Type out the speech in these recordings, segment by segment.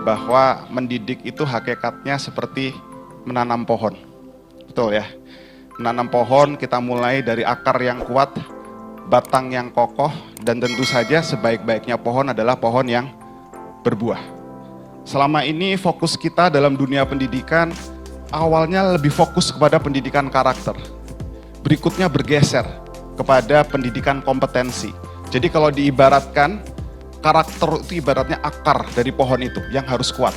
Bahwa mendidik itu hakikatnya seperti menanam pohon. Betul ya? Menanam pohon kita mulai dari akar yang kuat, batang yang kokoh, dan tentu saja sebaik-baiknya pohon adalah pohon yang berbuah. Selama ini fokus kita dalam dunia pendidikan awalnya lebih fokus kepada pendidikan karakter. Berikutnya bergeser kepada pendidikan kompetensi. Jadi kalau diibaratkan, karakter itu ibaratnya akar dari pohon itu yang harus kuat.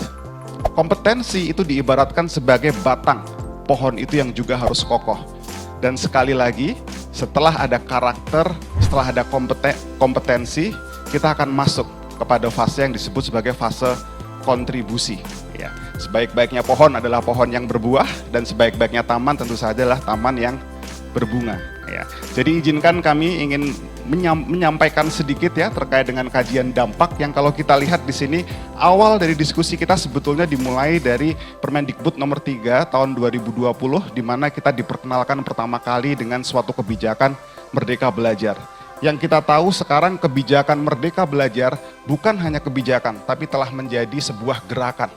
Kompetensi itu diibaratkan sebagai batang pohon itu yang juga harus kokoh. Dan sekali lagi, setelah ada karakter, setelah ada kompetensi, kita akan masuk kepada fase yang disebut sebagai fase kontribusi. Ya, sebaik-baiknya pohon adalah pohon yang berbuah, dan sebaik-baiknya taman tentu saja adalah taman yang berbunga. Ya, jadi izinkan kami ingin menyampaikan sedikit ya terkait dengan kajian dampak yang kalau kita lihat di sini awal dari diskusi kita sebetulnya dimulai dari Permendikbud nomor 3 tahun 2020 di mana kita diperkenalkan pertama kali dengan suatu kebijakan Merdeka Belajar. Yang kita tahu sekarang kebijakan Merdeka Belajar bukan hanya kebijakan tapi telah menjadi sebuah gerakan.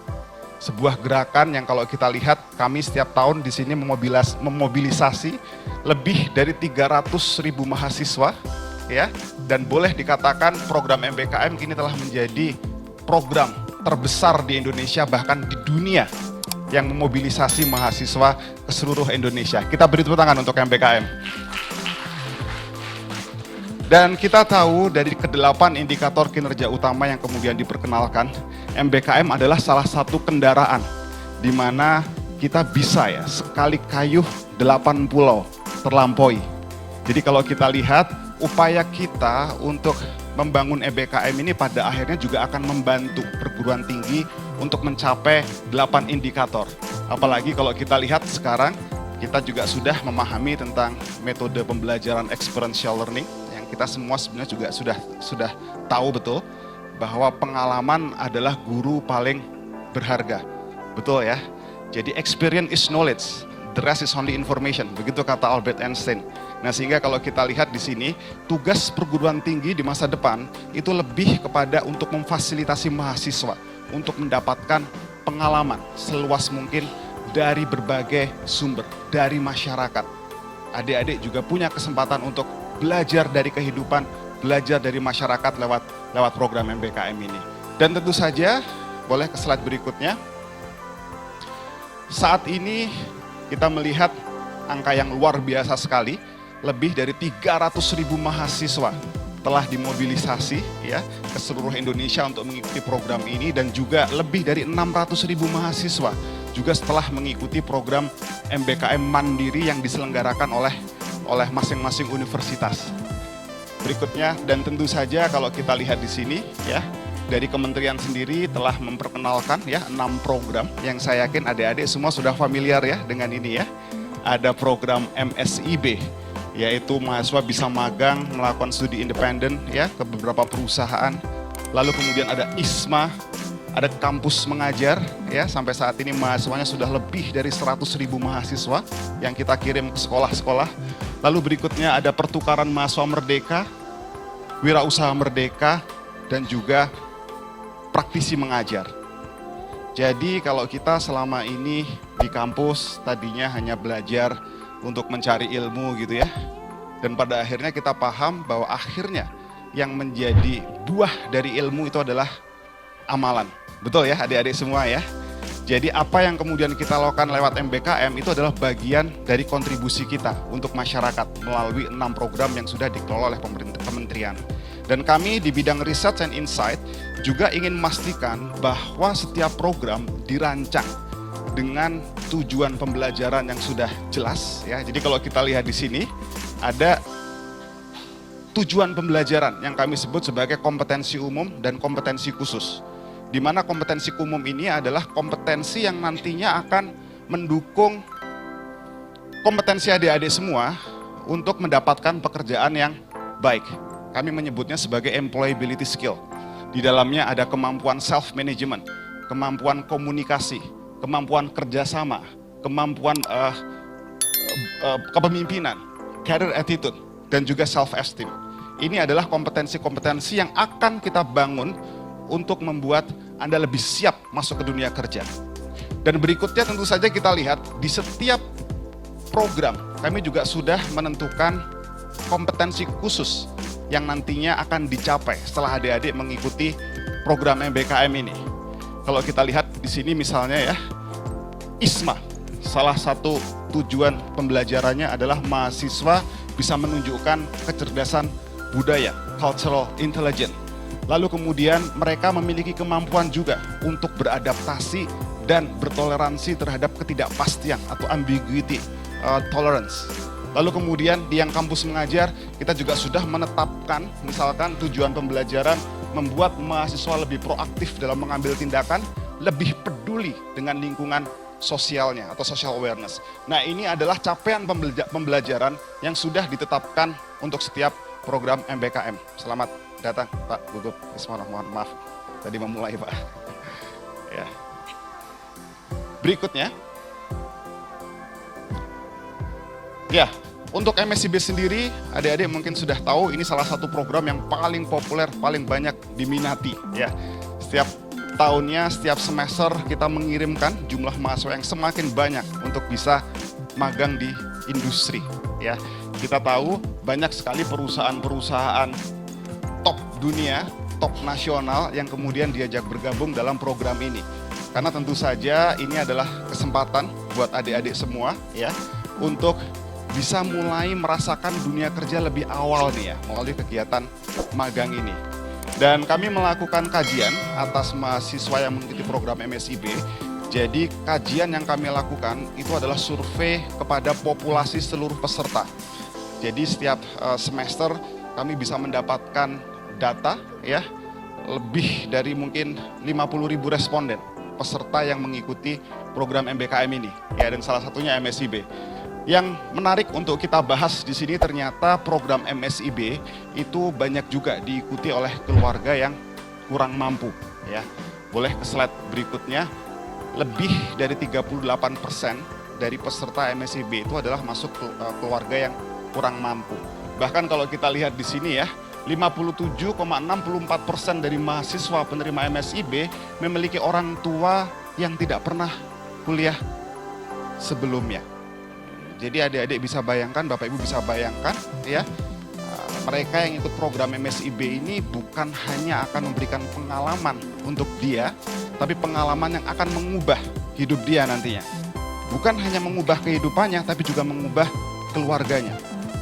Sebuah gerakan yang kalau kita lihat kami setiap tahun di sini memobilisasi lebih dari 300.000 mahasiswa ya, dan boleh dikatakan program MBKM kini telah menjadi program terbesar di Indonesia bahkan di dunia yang memobilisasi mahasiswa ke seluruh Indonesia. Kita beri tepuk tangan untuk MBKM. Dan kita tahu dari ke-8 indikator kinerja utama yang kemudian diperkenalkan, MBKM adalah salah satu kendaraan di mana kita bisa ya sekali kayuh 8 pulau terlampaui. Jadi kalau kita lihat upaya kita untuk membangun MBKM ini pada akhirnya juga akan membantu perguruan tinggi untuk mencapai 8 indikator. Apalagi kalau kita lihat sekarang kita juga sudah memahami tentang metode pembelajaran experiential learning. Kita semua sebenarnya juga sudah tahu betul bahwa pengalaman adalah guru paling berharga. Betul ya? Jadi experience is knowledge, the rest is only information. Begitu kata Albert Einstein. Nah, sehingga kalau kita lihat di sini, tugas perguruan tinggi di masa depan itu lebih kepada untuk memfasilitasi mahasiswa untuk mendapatkan pengalaman seluas mungkin dari berbagai sumber, dari masyarakat. Adik-adik juga punya kesempatan untuk belajar dari kehidupan, belajar dari masyarakat lewat program MBKM ini. Dan tentu saja, boleh ke slide berikutnya. Saat ini kita melihat angka yang luar biasa sekali, lebih dari 300.000 mahasiswa telah dimobilisasi ya ke seluruh Indonesia untuk mengikuti program ini, dan juga lebih dari 600.000 mahasiswa juga setelah mengikuti program MBKM Mandiri yang diselenggarakan oleh masing-masing universitas. Berikutnya, dan tentu saja kalau kita lihat di sini ya, dari kementerian sendiri telah memperkenalkan ya 6 program yang saya yakin adik-adik semua sudah familiar ya dengan ini ya. Ada program MSIB, yaitu mahasiswa bisa magang melakukan studi independen ya ke beberapa perusahaan. Lalu kemudian ada ISMA, ada kampus mengajar ya, sampai saat ini mahasiswanya sudah lebih dari 100.000 mahasiswa yang kita kirim ke sekolah-sekolah. Lalu berikutnya ada pertukaran mahasiswa merdeka, wirausaha merdeka, dan juga praktisi mengajar. Jadi kalau kita selama ini di kampus tadinya hanya belajar untuk mencari ilmu gitu ya, dan pada akhirnya kita paham bahwa akhirnya yang menjadi buah dari ilmu itu adalah amalan. Betul ya adik-adik semua ya. Jadi apa yang kemudian kita lakukan lewat MBKM itu adalah bagian dari kontribusi kita untuk masyarakat melalui 6 program yang sudah dikelola oleh kementerian. Dan kami di bidang Research and Insight juga ingin memastikan bahwa setiap program dirancang dengan tujuan pembelajaran yang sudah jelas ya. Jadi kalau kita lihat di sini ada tujuan pembelajaran yang kami sebut sebagai kompetensi umum dan kompetensi khusus. Di mana kompetensi umum ini adalah kompetensi yang nantinya akan mendukung kompetensi adik-adik semua untuk mendapatkan pekerjaan yang baik. Kami menyebutnya sebagai employability skill. Di dalamnya ada kemampuan self-management, kemampuan komunikasi, kemampuan kerjasama, kemampuan kepemimpinan, career attitude, dan juga self-esteem. Ini adalah kompetensi-kompetensi yang akan kita bangun untuk membuat Anda lebih siap masuk ke dunia kerja. Dan berikutnya tentu saja kita lihat di setiap program kami juga sudah menentukan kompetensi khusus yang nantinya akan dicapai setelah adik-adik mengikuti program MBKM ini. Kalau kita lihat di sini misalnya ya, ISMA, salah satu tujuan pembelajarannya adalah mahasiswa bisa menunjukkan kecerdasan budaya, cultural intelligence. Lalu kemudian mereka memiliki kemampuan juga untuk beradaptasi dan bertoleransi terhadap ketidakpastian atau ambiguity tolerance. Lalu kemudian di yang kampus mengajar, kita juga sudah menetapkan misalkan tujuan pembelajaran membuat mahasiswa lebih proaktif dalam mengambil tindakan, lebih peduli dengan lingkungan sosialnya atau social awareness. Nah, ini adalah capaian pembelajaran yang sudah ditetapkan untuk setiap program MBKM. Selamat datang Pak Gugup Ismana, mohon maaf tadi memulai Pak. Ya. Berikutnya, ya, untuk MSIB sendiri, adik-adik mungkin sudah tahu ini salah satu program yang paling populer, paling banyak diminati. Ya, setiap tahunnya, setiap semester kita mengirimkan jumlah mahasiswa yang semakin banyak untuk bisa magang di industri. Ya, kita tahu banyak sekali perusahaan-perusahaan top dunia, top nasional yang kemudian diajak bergabung dalam program ini. Karena tentu saja ini adalah kesempatan buat adik-adik semua ya untuk bisa mulai merasakan dunia kerja lebih awal nih ya melalui kegiatan magang ini. Dan kami melakukan kajian atas mahasiswa yang mengikuti program MSIB. Jadi kajian yang kami lakukan itu adalah survei kepada populasi seluruh peserta. Jadi setiap semester kami bisa mendapatkan data ya lebih dari mungkin 50.000 responden peserta yang mengikuti program MBKM ini ya, dan salah satunya MSIB. Yang menarik untuk kita bahas di sini ternyata program MSIB itu banyak juga diikuti oleh keluarga yang kurang mampu ya. Boleh ke slide berikutnya. Lebih dari 38% dari peserta MSIB itu adalah masuk keluarga yang kurang mampu. Bahkan kalau kita lihat di sini ya, 57,64% dari mahasiswa penerima MSIB memiliki orang tua yang tidak pernah kuliah sebelumnya. Jadi adik-adik bisa bayangkan, Bapak Ibu bisa bayangkan ya, mereka yang ikut program MSIB ini bukan hanya akan memberikan pengalaman untuk dia, tapi pengalaman yang akan mengubah hidup dia nantinya. Bukan hanya mengubah kehidupannya, tapi juga mengubah keluarganya.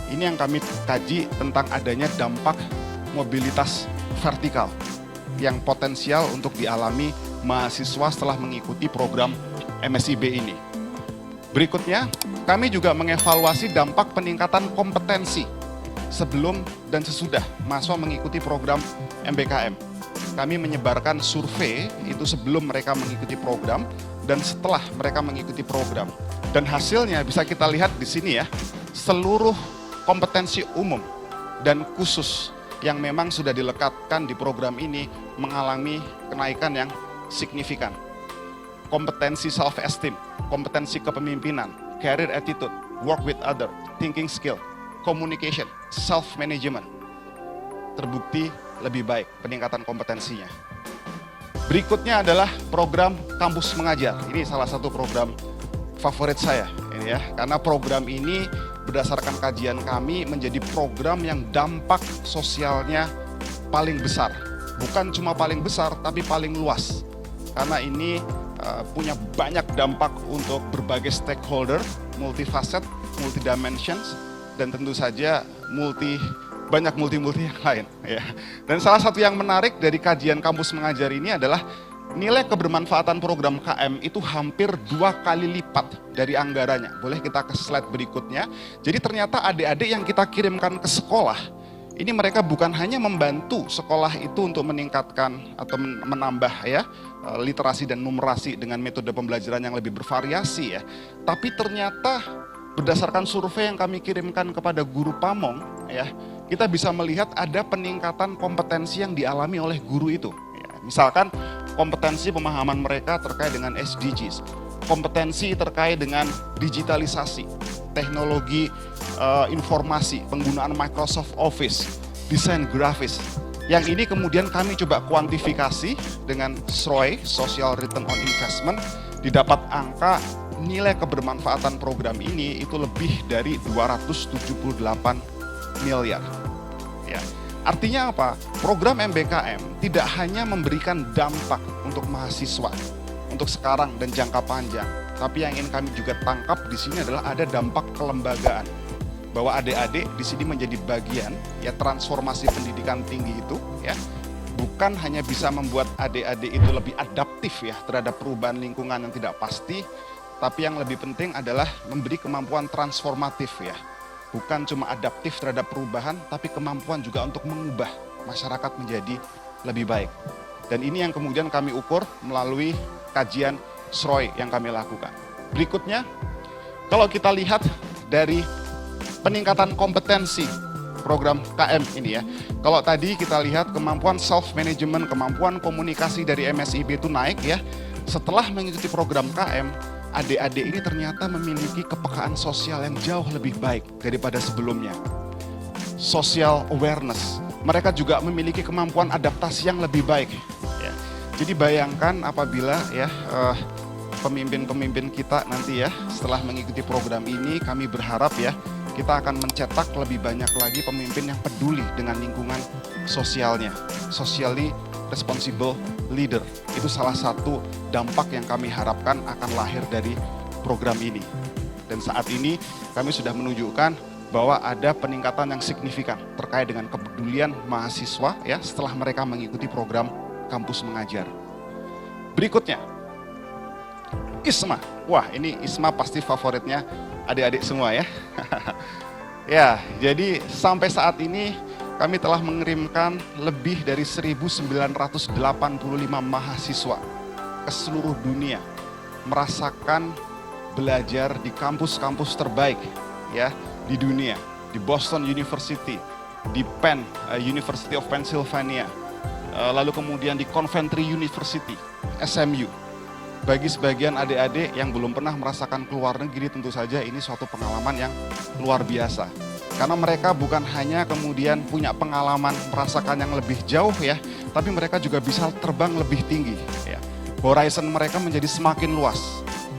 Ini yang kami kaji tentang adanya dampak mobilitas vertikal yang potensial untuk dialami mahasiswa setelah mengikuti program MSIB ini. Berikutnya, kami juga mengevaluasi dampak peningkatan kompetensi sebelum dan sesudah mahasiswa mengikuti program MBKM. Kami menyebarkan survei itu sebelum mereka mengikuti program dan setelah mereka mengikuti program. Dan hasilnya bisa kita lihat di sini ya, seluruh kompetensi umum dan khusus yang memang sudah dilekatkan di program ini mengalami kenaikan yang signifikan. Kompetensi self-esteem, kompetensi kepemimpinan, career attitude, work with other, thinking skill, communication, self-management, terbukti lebih baik peningkatan kompetensinya. Berikutnya adalah program Kampus Mengajar. Ini salah satu program favorit saya ini ya, karena program ini berdasarkan kajian kami menjadi program yang dampak sosialnya paling besar. Bukan cuma paling besar, tapi paling luas. Karena ini punya banyak dampak untuk berbagai stakeholder, multifaset, multidimensions, dan tentu saja banyak multi yang lain. Ya. Dan salah satu yang menarik dari kajian Kampus Mengajar ini adalah nilai kebermanfaatan program KM itu hampir 2 kali lipat dari anggarannya. Boleh kita ke slide berikutnya. Jadi ternyata adik-adik yang kita kirimkan ke sekolah, ini mereka bukan hanya membantu sekolah itu untuk meningkatkan atau menambah ya literasi dan numerasi dengan metode pembelajaran yang lebih bervariasi ya. Tapi ternyata berdasarkan survei yang kami kirimkan kepada guru pamong ya, kita bisa melihat ada peningkatan kompetensi yang dialami oleh guru itu. Ya, misalkan kompetensi pemahaman mereka terkait dengan SDGs, kompetensi terkait dengan digitalisasi, teknologi informasi, penggunaan Microsoft Office, desain grafis. Yang ini kemudian kami coba kuantifikasi dengan SROI, Social Return on Investment, didapat angka nilai kebermanfaatan program ini itu lebih dari 278 miliar. Ya. Artinya apa? Program MBKM tidak hanya memberikan dampak untuk mahasiswa untuk sekarang dan jangka panjang, tapi yang ingin kami juga tangkap di sini adalah ada dampak kelembagaan. Bahwa adik-adik di sini menjadi bagian ya transformasi pendidikan tinggi itu ya. Bukan hanya bisa membuat adik-adik itu lebih adaptif ya terhadap perubahan lingkungan yang tidak pasti, tapi yang lebih penting adalah memberi kemampuan transformatif ya. Bukan cuma adaptif terhadap perubahan, tapi kemampuan juga untuk mengubah masyarakat menjadi lebih baik. Dan ini yang kemudian kami ukur melalui kajian SROI yang kami lakukan. Berikutnya, kalau kita lihat dari peningkatan kompetensi program KM ini ya. Kalau tadi kita lihat kemampuan self-management, kemampuan komunikasi dari MSIB itu naik ya. Setelah mengikuti program KM, adik-adik ini ternyata memiliki kepekaan sosial yang jauh lebih baik daripada sebelumnya. Social awareness. Mereka juga memiliki kemampuan adaptasi yang lebih baik. Ya. Jadi bayangkan apabila ya pemimpin-pemimpin kita nanti ya setelah mengikuti program ini, kami berharap ya kita akan mencetak lebih banyak lagi pemimpin yang peduli dengan lingkungan sosialnya. Socially responsible leader. Itu salah satu dampak yang kami harapkan akan lahir dari program ini. Dan saat ini kami sudah menunjukkan bahwa ada peningkatan yang signifikan terkait dengan kepedulian mahasiswa ya setelah mereka mengikuti program kampus mengajar. Berikutnya, ISMA. Wah, ini ISMA pasti favoritnya adik-adik semua ya. Ya, jadi sampai saat ini kami telah mengirimkan lebih dari 1.985 mahasiswa ke seluruh dunia merasakan belajar di kampus-kampus terbaik ya di dunia, di Boston University, di Penn, University of Pennsylvania, lalu kemudian di Coventry University, SMU. Bagi sebagian adik-adik yang belum pernah merasakan keluar negeri, tentu saja ini suatu pengalaman yang luar biasa. Karena mereka bukan hanya kemudian punya pengalaman merasakan yang lebih jauh ya, tapi mereka juga bisa terbang lebih tinggi. Ya. Horizon mereka menjadi semakin luas.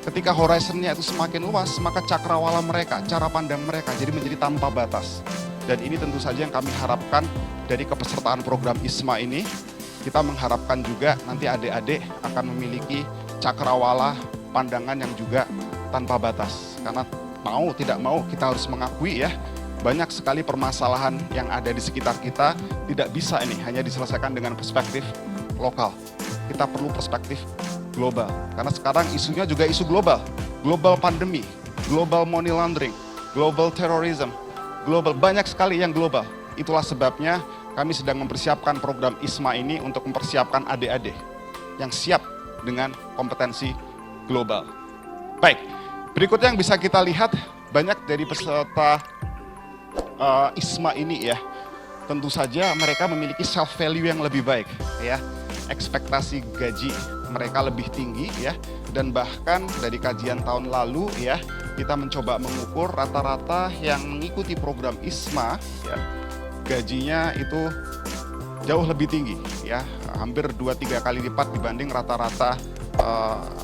Ketika horizonnya itu semakin luas, maka cakrawala mereka, cara pandang mereka jadi menjadi tanpa batas. Dan ini tentu saja yang kami harapkan dari kepesertaan program ISMA ini. Kita mengharapkan juga nanti adik-adik akan memiliki cakrawala pandangan yang juga tanpa batas. Karena mau tidak mau kita harus mengakui ya, banyak sekali permasalahan yang ada di sekitar kita tidak bisa ini hanya diselesaikan dengan perspektif lokal. Kita perlu perspektif global. Karena sekarang isunya juga isu global. Global pandemi, global money laundering, global terrorism, global, banyak sekali yang global. Itulah sebabnya kami sedang mempersiapkan program ISMA ini untuk mempersiapkan adik-adik yang siap dengan kompetensi global. Baik, berikutnya yang bisa kita lihat banyak dari peserta ISMA ini ya, tentu saja mereka memiliki self value yang lebih baik ya, ekspektasi gaji mereka lebih tinggi ya, dan bahkan dari kajian tahun lalu ya, kita mencoba mengukur rata-rata yang mengikuti program ISMA ya, gajinya itu jauh lebih tinggi ya, hampir 2-3 kali lipat dibanding rata-rata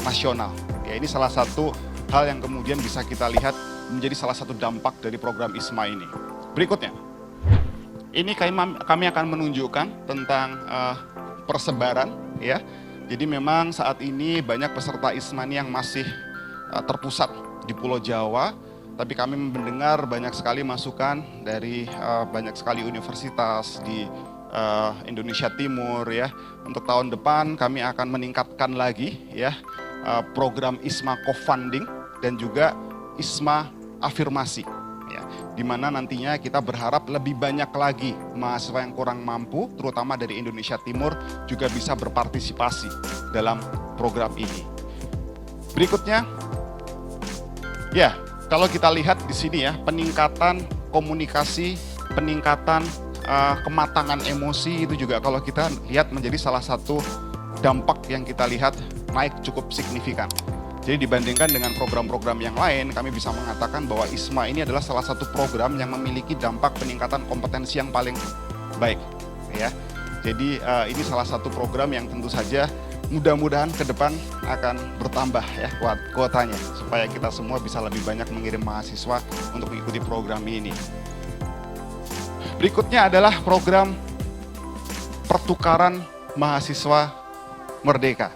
nasional. Ya, ini salah satu hal yang kemudian bisa kita lihat menjadi salah satu dampak dari program ISMA ini. Berikutnya, ini kami akan menunjukkan tentang persebaran ya. Jadi memang saat ini banyak peserta ISMA ini yang masih terpusat di Pulau Jawa, tapi kami mendengar banyak sekali masukan dari banyak sekali universitas di Indonesia Timur ya. Untuk tahun depan kami akan meningkatkan lagi ya program ISMA co-funding dan juga ISMA afirmasi ya, di mana nantinya kita berharap lebih banyak lagi mahasiswa yang kurang mampu terutama dari Indonesia Timur juga bisa berpartisipasi dalam program ini. Berikutnya ya, kalau kita lihat di sini ya, peningkatan komunikasi peningkatan kematangan emosi itu juga kalau kita lihat menjadi salah satu dampak yang kita lihat naik cukup signifikan. Jadi dibandingkan dengan program-program yang lain, kami bisa mengatakan bahwa ISMA ini adalah salah satu program yang memiliki dampak peningkatan kompetensi yang paling baik, ya. Jadi ini salah satu program yang tentu saja mudah-mudahan ke depan akan bertambah ya kuotanya, supaya kita semua bisa lebih banyak mengirim mahasiswa untuk mengikuti program ini. Berikutnya adalah program pertukaran mahasiswa merdeka.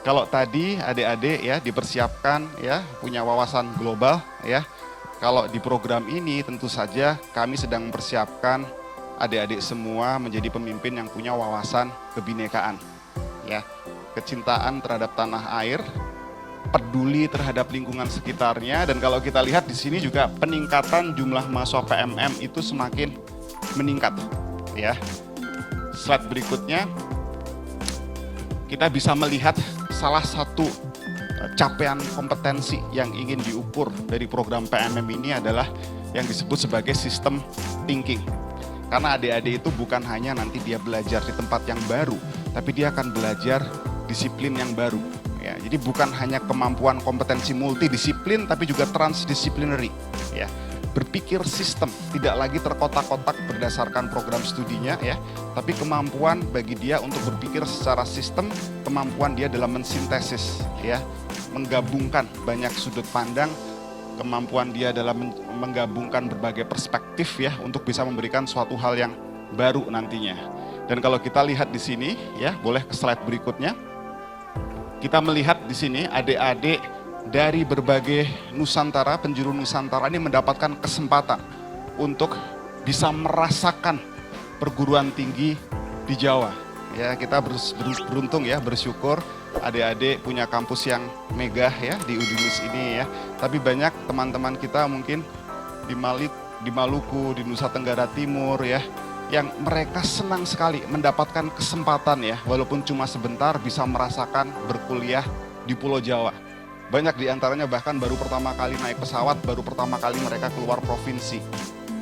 Kalau tadi adik-adik ya dipersiapkan ya punya wawasan global ya. Kalau di program ini tentu saja kami sedang mempersiapkan adik-adik semua menjadi pemimpin yang punya wawasan kebinekaan ya. Kecintaan terhadap tanah air, peduli terhadap lingkungan sekitarnya, dan kalau kita lihat di sini juga peningkatan jumlah mahasiswa PMM itu semakin meningkat ya. Slide berikutnya kita bisa melihat salah satu capaian kompetensi yang ingin diukur dari program PMM ini adalah yang disebut sebagai system thinking. Karena adik-adik itu bukan hanya nanti dia belajar di tempat yang baru, tapi dia akan belajar disiplin yang baru. Ya, jadi bukan hanya kemampuan kompetensi multidisiplin, tapi juga transdisciplinary. Ya, berpikir sistem, tidak lagi terkotak-kotak berdasarkan program studinya, ya, tapi kemampuan bagi dia untuk berpikir secara sistem, kemampuan dia dalam mensintesis, ya, menggabungkan banyak sudut pandang, kemampuan dia dalam menggabungkan berbagai perspektif, ya, untuk bisa memberikan suatu hal yang baru nantinya. Dan kalau kita lihat di sini, ya, boleh ke slide berikutnya. Kita melihat di sini adik-adik dari berbagai Nusantara, penjuru Nusantara ini mendapatkan kesempatan untuk bisa merasakan perguruan tinggi di Jawa. Ya, kita beruntung ya, bersyukur adik-adik punya kampus yang megah ya di Udinus ini ya. Tapi banyak teman-teman kita mungkin di Maluku, di Nusa Tenggara Timur ya, yang mereka senang sekali mendapatkan kesempatan ya, walaupun cuma sebentar bisa merasakan berkuliah di Pulau Jawa. Banyak di antaranya bahkan baru pertama kali naik pesawat, baru pertama kali mereka keluar provinsi.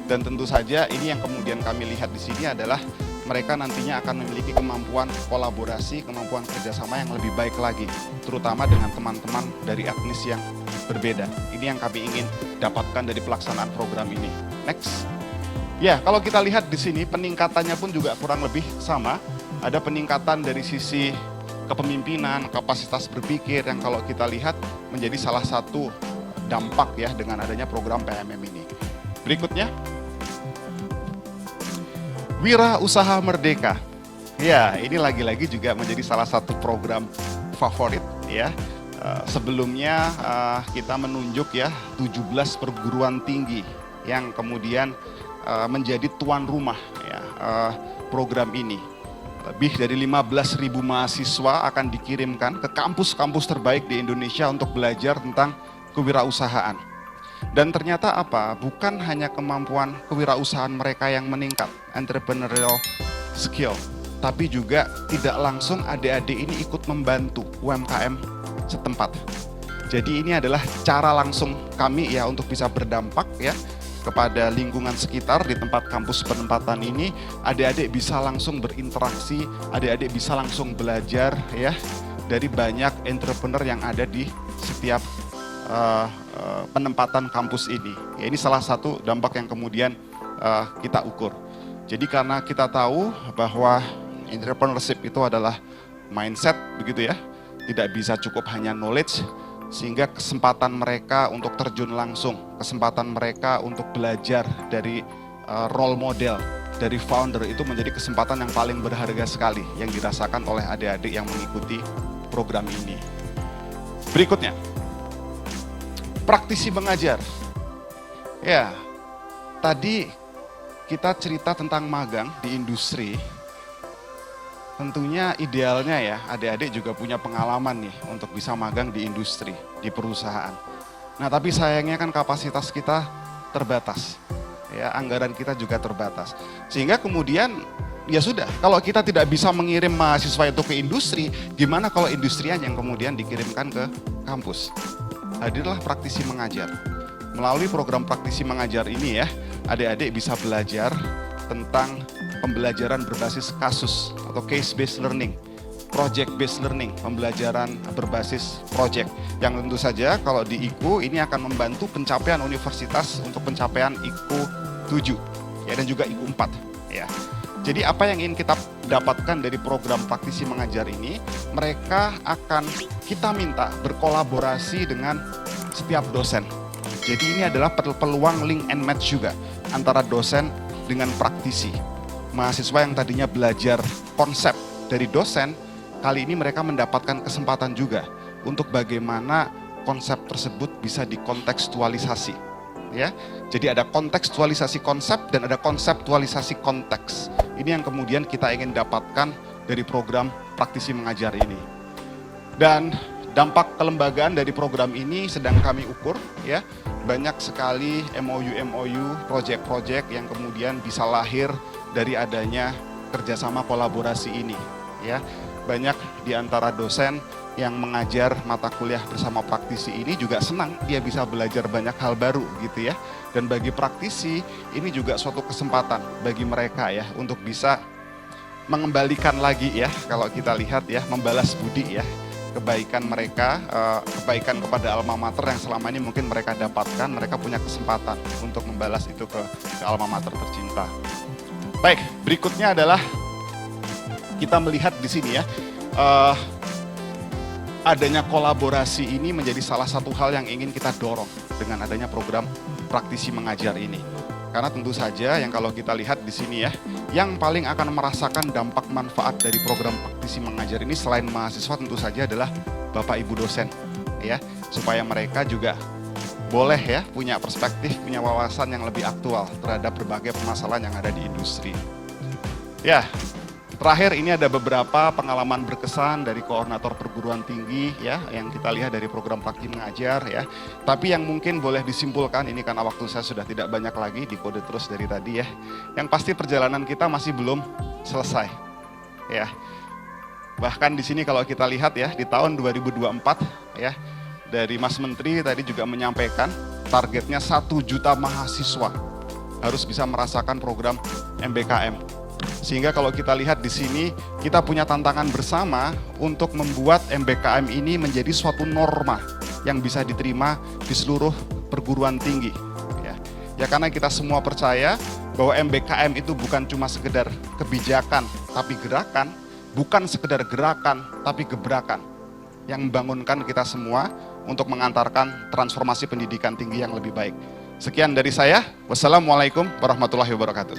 Dan tentu saja ini yang kemudian kami lihat di sini adalah mereka nantinya akan memiliki kemampuan kolaborasi, kemampuan kerjasama yang lebih baik lagi, terutama dengan teman-teman dari etnis yang berbeda. Ini yang kami ingin dapatkan dari pelaksanaan program ini. Next. Ya, kalau kita lihat di sini peningkatannya pun juga kurang lebih sama. Ada peningkatan dari sisi kepemimpinan, kapasitas berpikir yang kalau kita lihat menjadi salah satu dampak ya dengan adanya program PMM ini. Berikutnya, Wira Usaha Merdeka. Ya, ini lagi-lagi juga menjadi salah satu program favorit ya. Sebelumnya kita menunjuk ya 17 perguruan tinggi yang kemudian menjadi tuan rumah ya program ini. Lebih dari 15.000 mahasiswa akan dikirimkan ke kampus-kampus terbaik di Indonesia untuk belajar tentang kewirausahaan. Dan ternyata apa? Bukan hanya kemampuan kewirausahaan mereka yang meningkat, entrepreneurial skill, tapi juga tidak langsung adik-adik ini ikut membantu UMKM setempat. Jadi ini adalah cara langsung kami ya untuk bisa berdampak ya kepada lingkungan sekitar di tempat kampus penempatan ini. Adik-adik bisa langsung berinteraksi, adik-adik bisa langsung belajar ya dari banyak entrepreneur yang ada di setiap penempatan kampus ini. Ya, ini salah satu dampak yang kemudian kita ukur. Jadi karena kita tahu bahwa entrepreneurship itu adalah mindset begitu ya, tidak bisa cukup hanya knowledge, sehingga kesempatan mereka untuk terjun langsung, kesempatan mereka untuk belajar dari role model, dari founder itu menjadi kesempatan yang paling berharga sekali yang dirasakan oleh adik-adik yang mengikuti program ini. Berikutnya, praktisi mengajar. Ya, tadi kita cerita tentang magang di industri. Tentunya idealnya ya adik-adik juga punya pengalaman nih untuk bisa magang di industri, di perusahaan. Nah tapi sayangnya kan kapasitas kita terbatas, ya anggaran kita juga terbatas. Sehingga kemudian ya sudah, kalau kita tidak bisa mengirim mahasiswa itu ke industri, gimana kalau industrian yang kemudian dikirimkan ke kampus? Hadirlah praktisi mengajar. Melalui program praktisi mengajar ini ya, adik-adik bisa belajar tentang pembelajaran berbasis kasus atau case based learning, project based learning, pembelajaran berbasis project, yang tentu saja kalau di IKU ini akan membantu pencapaian universitas untuk pencapaian IKU 7 ya, dan juga IKU 4 ya. Jadi apa yang ingin kita dapatkan dari program praktisi mengajar ini, mereka akan kita minta berkolaborasi dengan setiap dosen. Jadi ini adalah peluang link and match juga antara dosen dengan praktisi. Mahasiswa yang tadinya belajar konsep dari dosen, kali ini mereka mendapatkan kesempatan juga untuk bagaimana konsep tersebut bisa dikontekstualisasi. Ya, jadi ada kontekstualisasi konsep dan ada konseptualisasi konteks. Ini yang kemudian kita ingin dapatkan dari program praktisi mengajar ini. Dan dampak kelembagaan dari program ini sedang kami ukur ya. Banyak sekali MOU, project-project yang kemudian bisa lahir dari adanya kerjasama kolaborasi ini ya. Banyak di antara dosen yang mengajar mata kuliah bersama praktisi ini juga senang, dia bisa belajar banyak hal baru gitu ya. Dan bagi praktisi ini juga suatu kesempatan bagi mereka ya untuk bisa mengembalikan lagi ya, kalau kita lihat ya, membalas budi ya, kebaikan mereka, kebaikan kepada alma mater yang selama ini mungkin mereka dapatkan, mereka punya kesempatan untuk membalas itu ke alma mater tercinta. Baik, berikutnya adalah kita melihat di sini ya, adanya kolaborasi ini menjadi salah satu hal yang ingin kita dorong dengan adanya program praktisi mengajar ini. Karena tentu saja yang kalau kita lihat di sini ya, yang paling akan merasakan dampak manfaat dari program praktisi mengajar ini selain mahasiswa tentu saja adalah Bapak Ibu dosen ya, supaya mereka juga boleh ya punya perspektif, punya wawasan yang lebih aktual terhadap berbagai permasalahan yang ada di industri. Ya. Terakhir ini ada beberapa pengalaman berkesan dari koordinator perguruan tinggi ya, yang kita lihat dari program praktisi mengajar ya. Tapi yang mungkin boleh disimpulkan ini karena waktu saya sudah tidak banyak lagi, dikode terus dari tadi ya. Yang pasti perjalanan kita masih belum selesai ya. Bahkan di sini kalau kita lihat ya, di tahun 2024 ya, dari Mas Menteri tadi juga menyampaikan targetnya 1 juta mahasiswa harus bisa merasakan program MBKM. Sehingga kalau kita lihat di sini, kita punya tantangan bersama untuk membuat MBKM ini menjadi suatu norma yang bisa diterima di seluruh perguruan tinggi. Ya karena kita semua percaya bahwa MBKM itu bukan cuma sekedar kebijakan, tapi gerakan, bukan sekedar gerakan, tapi gebrakan yang membangunkan kita semua untuk mengantarkan transformasi pendidikan tinggi yang lebih baik. Sekian dari saya. Wassalamualaikum warahmatullahi wabarakatuh.